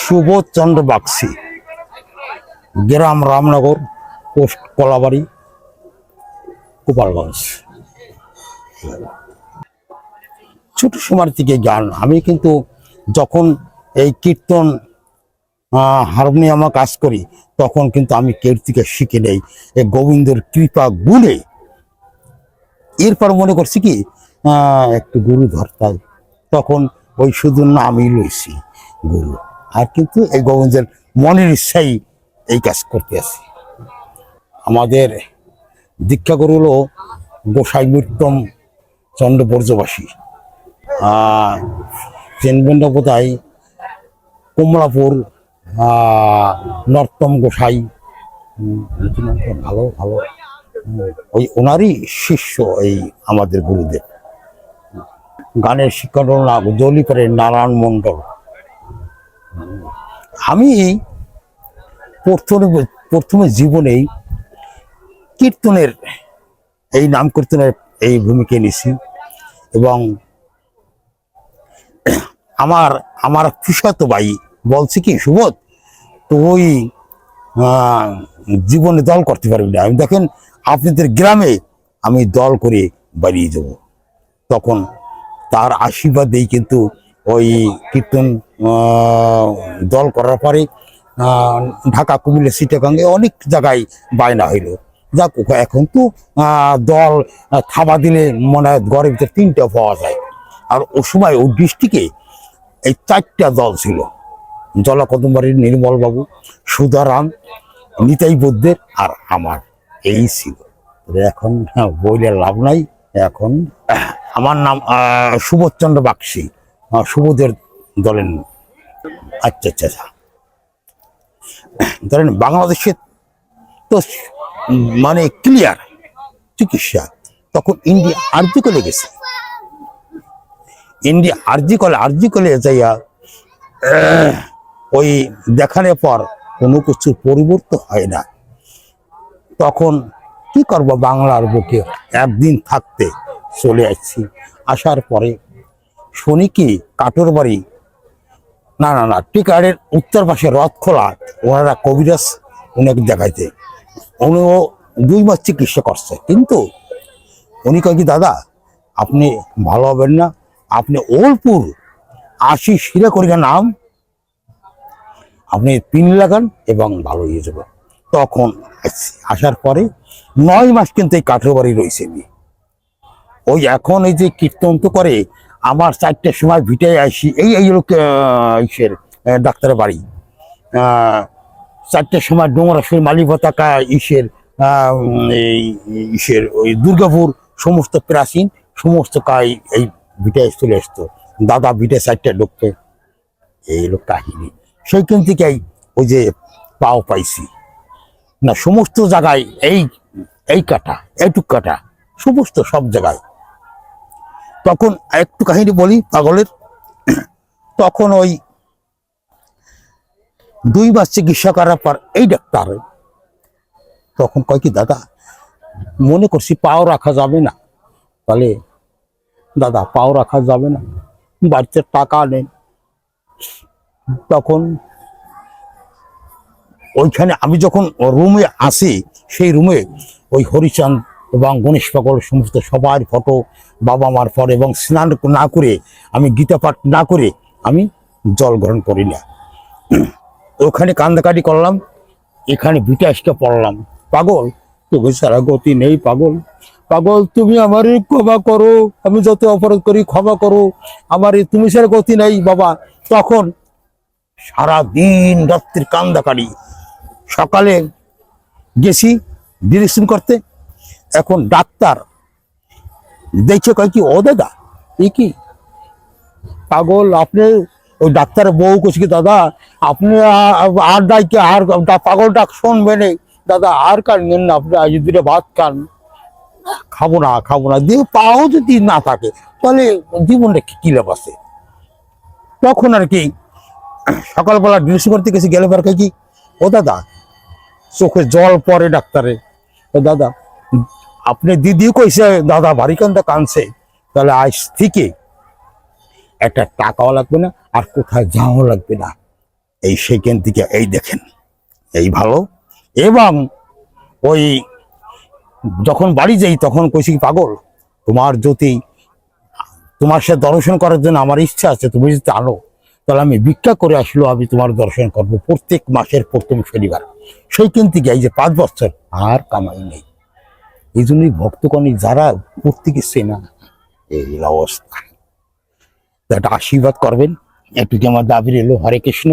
সুবোধচন্দ্র বাগচি, গ্রাম Ramnagar, post Kalabari, Gopalganj. ছোট সময় থেকে গান আমি কিন্তু যখন এই কীর্তন হারমোনিয়ামে কাজ করি তখন কিন্তু আমি কেউ থেকে শিখে নেই এই গোবিন্দের কৃপা গুণে। এরপর মনে করছি কি একটু গুরু ধরতাই, তখন ওই শুধু নামই লইছি গুরু, আর কিন্তু এই গোবিন্দের মনের ইচ্ছাই এই কাজ করতে আছি। আমাদের দীক্ষা গুরু হলো গোসাই মৃত্যম চন্দ্র ব্রজবাসী, চেনবেন বোধহয় কমলাপুর নর্তম গোসাই, ভালো ভালো ওই ওনারই শিষ্য এই আমাদের গুরুদেব। গানের শিক্ষক জলিপাড়ের নারায়ণ মণ্ডল। আমি প্রথমে জীবনেই কীর্তনের এই নাম কীর্তনের এই ভূমিকা নিয়েছি, এবং আমার ফুসাতো ভাই বলছে কি, সুবোধ তুই জীবনে দল করতে পারবি না, আমি দেখেন আপনাদের গ্রামে আমি দল করে বাড়িয়ে যাব। তখন তার আশীর্বাদেই কিন্তু ওই কীর্তন দল করার পরে ঢাকা, কুমিল্লা, চিটাগাঙ্গে অনেক জায়গায় বায়না হইল। যাক, এখন তো দল থাবা দিলে মনে হয় ঘরের ভিতরে 3টা পাওয়া যায়, আর ও সময় ওই ডিস্ট্রিক্টে এই 4টা দল ছিল। জলাকদমবাড়ির নির্মল বাবু, সুধারাম, নিতাই বৌদ্ধের আর আমার, এই ছিল। এখন বইলে লাভ নাই। এখন আমার নাম সুবোধচন্দ্র বাগচি, সুবোধের দলের। আচ্ছা আচ্ছা আচ্ছা, ধরেন বাংলাদেশে তো মানে ক্লিয়ার চিকিৎসা, তখন ইন্ডিয়া আরজি কলে গেছে। ইন্ডিয়া আরজি কলে যাইয়া ওই দেখানোর পর কোনো কিছু পরিবর্তন হয় না। তখন কি করবো, বাংলার বুকে একদিন থাকতে চলে আসছি। আসার পরে শুনি কি কাটোর বাড়ি, না না না টিকারের উত্তর পাশে রথ খোলা, ওনারা কবিরাজ উনাকে দেখাইতে, উনিও 2 মাস চিকিৎসা করছে, কিন্তু উনি কয় কি, দাদা আপনি ভালো হবেন না, আপনি ওলপুর 80 শিরা করিয়া নাম, আপনি পিন লাগান এবং ভালো হয়ে যাবে। তখন আসার পরে 9 মাস কিন্তু এই কাঠের বাড়ি রয়েছে। ওই এখন এই যে কীর্তন তো করে, আমার 4টার সময় ভিটায় আসি, এই লোক ইসের ডাক্তারের বাড়ি, 4টার সময় ডোমরাসের মালিপতাকা ইসের ওই দুর্গাপুর সমস্ত প্রাচীন সমস্ত কাজ এই ভিটায় চলে আসতো। দাদা ভিটায় 4টায় ঢুকতে, এই লোক কাহিনী সেইখান থেকেই ওই যে পাও পাইছি না সমস্ত জায়গায়, এই কাটা এইটুক কাটা সমস্ত সব জায়গায়। তখন একটু কাহিনী বলি পাগলের। তখন ওই 2 মাস চিকিৎসা করার পর এই ডাক্তার তখন কয় কি, দাদা মনে করছি পাও রাখা যাবে না। তাহলে দাদা পাও রাখা যাবে না, বাড়িতে টাকা নেই। তখন ওইখানে আমি যখন রুমে আসি, সেই রুমে ওই হরিচাঁদ এবং গণেশ পাগল সমস্ত সবার ফটো, বাবা মার পর, এবং স্নান না করে আমি গীতা পাঠ না করে আমি জল গ্রহণ করি না। ওখানে কান্দাকাটি করলাম, এখানে বিটাসকে পড়লাম, পাগল তুমি সারা গতি নেই, পাগল পাগল তুমি আমার ক্ষমা করো, আমি যত অপরাধ করি ক্ষমা করো, আমার তুমি সারা গতি নেই বাবা। তখন সারা দিন রাত্রির কান্দাকাটি, সকালে গেছি ডিরেকশন করতে, এখন ডাক্তার দেখছে কয় কি, ও দাদা এই কি পাগল, আপনি ওই ডাক্তারের বউ কইছে কি, দাদা আপনি আর ডাইকে আর পাগল ডাক শুনবেন দাদা, আর কানবেন না, আপনি আজ 2টা ভাত খান। খাবো না দিয়ে পাও যদি না থাকে তাহলে জীবনটা কি লাভ আছে। তখন আর কি সকালবেলা ডিরেকশন করতে গেছি, গেলে পর কি, ও দাদা চোখে জল পড়ে ডাক্তারে, ও দাদা আপনি দিদি কইছে দাদা বাড়ি কান্দা কানছে, তাহলে আজ থেকে একটা টাকাও লাগবে না আর কোথায় যাওয়াও লাগবে না। এই সেখান থেকে এই দেখেন এই ভালো। এবং ওই যখন বাড়ি যাই তখন কইছি কি পাগল, তোমার যদি তোমার সাথে দর্শন করার জন্য আমার ইচ্ছা আছে, তুমি যদি আনো তাহলে আমি ভিক্ষা করে আসলেও আমি তোমার দর্শন করবো প্রত্যেক মাসের প্রথম শনিবার। সেইখান থেকে এই যে 5 বছর আর কামাই নেই। এই জন্যই ভক্তগণই যারা করতে গেছে না, এই অবস্থা। তো একটা আশীর্বাদ করবেন, একটু কি আমার দাবি এলো। হরে কৃষ্ণ।